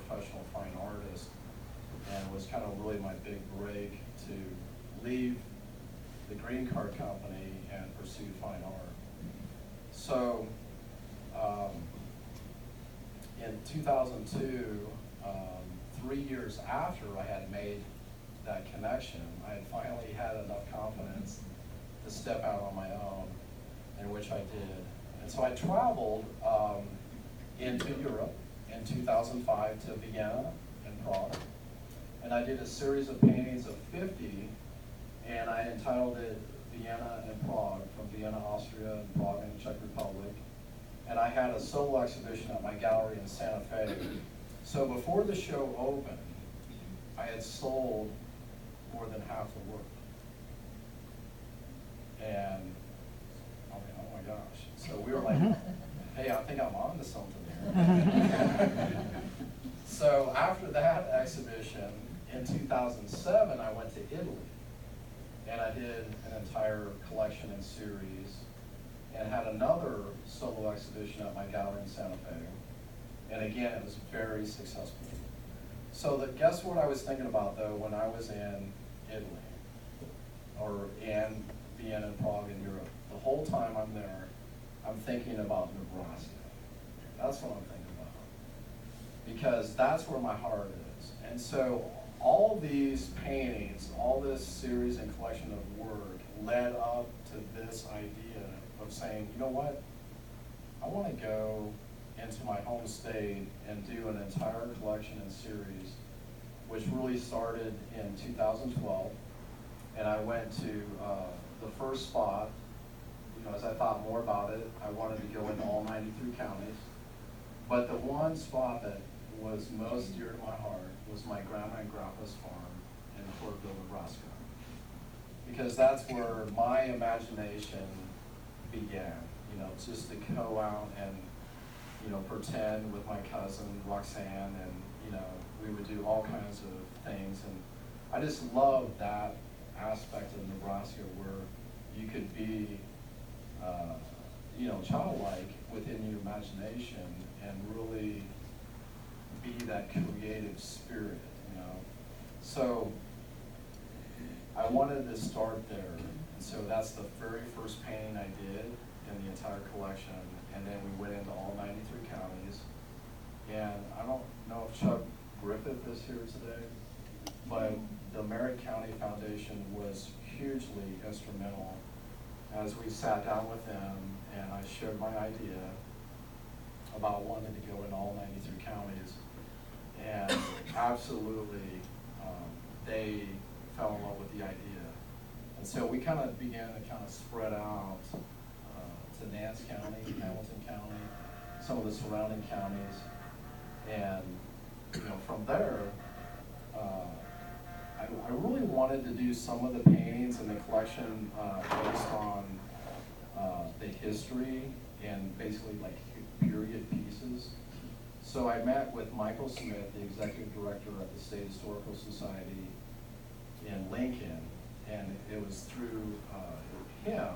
professional fine artist, and it was kind of really my big break to leave the green card company and pursue fine art. So in 2002, 3 years after I had made that connection, I had finally had enough confidence to step out on my own, in which I did. And so I traveled into Europe in 2005 to Vienna and Prague, and I did a series of paintings of 50, and I entitled it Vienna and Prague, from Vienna, Austria, and Prague in the Czech Republic. And I had a solo exhibition at my gallery in Santa Fe. So before the show opened, I had sold more than half the work. And I mean, oh my gosh. So we were like, hey, I think I'm on to something here. So after that exhibition, in 2007, I went to Italy. And I did an entire collection and series, and had another solo exhibition at my gallery in Santa Fe. And again, it was very successful. So guess what I was thinking about, though, when I was in Italy, or in Vienna and Prague in Europe? The whole time I'm there, I'm thinking about Nebraska. That's what I'm thinking about, because that's where my heart is. And so all these paintings, all this series and collection of work led up to this idea of saying, you know what, I want to go into my home state and do an entire collection and series, which really started in 2012. And I went to the first spot. You know, as I thought more about it, I wanted to go into all 93 counties. But the one spot that was most dear to my heart was my grandma and grandpa's farm in Portville, Nebraska. Because that's where my imagination began. You know, just to go out and, you know, pretend with my cousin Roxanne, and, you know, we would do all kinds of things. And I just love that aspect of Nebraska where you could be, you know, childlike within your imagination and really be that creative spirit, you know. So I wanted to start there. And so that's the very first painting I did in the entire collection. And then we went into all 93 counties. And I don't know if Chuck Griffith is here today, but the Merritt County Foundation was hugely instrumental as we sat down with them and I shared my idea about wanting to go in all 93 counties. And absolutely, they fell in love with the idea. And so we kind of began to kind of spread out to Nance County, Hamilton County, some of the surrounding counties. And, you know, from there, I really wanted to do some of the paintings in the collection based on the history and basically like period pieces. So I met with Michael Smith, the executive director of the State Historical Society in Lincoln, and it was through him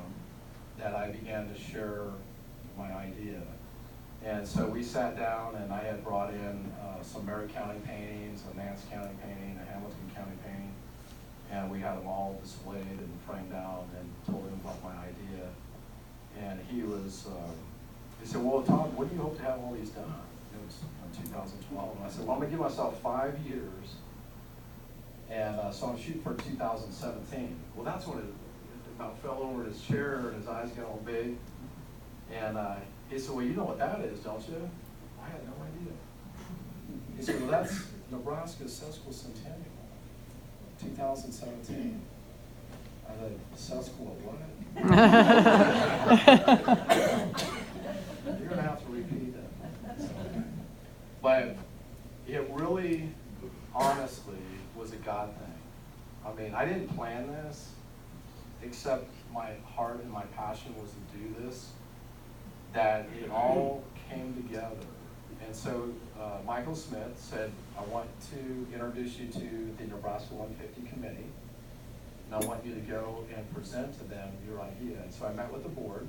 that I began to share my idea. And so we sat down, and I had brought in some Merritt County paintings, a Nance County painting, a Hamilton County painting, and we had them all displayed and framed out and told him about my idea. And he said, well, Todd, when do you hope to have all these done? It was in 2012. And I said, well, I'm going to give myself 5 years. And so I'm shooting for 2017. Well, that's when it about fell over his chair and his eyes got all big. And he said, well, you know what that is, don't you? I had no idea. He said, well, that's Nebraska's sesquicentennial, 2017. I said, sesqua what? You're going to have to repeat that. So, but it really, honestly, was a God thing. I mean, I didn't plan this, except my heart and my passion was to do this, that it all came together. And so Michael Smith said, I want to introduce you to the Nebraska 150 Committee, and I want you to go and present to them your idea. And so I met with the board,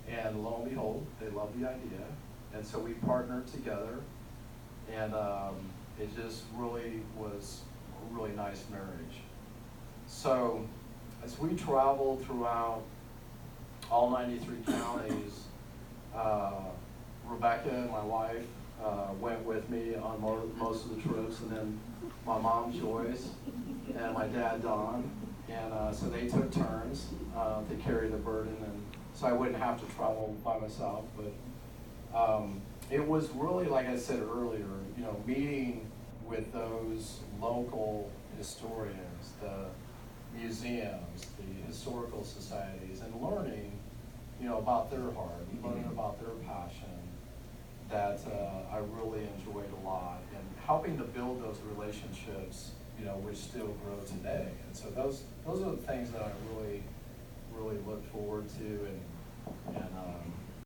and lo and behold, they loved the idea. And so we partnered together, and it just really was a really nice marriage. So as we traveled throughout all 93 counties, Rebecca, and my wife, went with me on most of the trips, and then my mom Joyce and my dad Don, and so they took turns to carry the burden, and so I wouldn't have to travel by myself. But it was really, like I said earlier, meeting with those local historians, the museums, the historical societies, and learning, about their heart, learning about their passion, that I really enjoyed a lot, and helping to build those relationships, which still grow today. And so those are the things that I really look forward to, and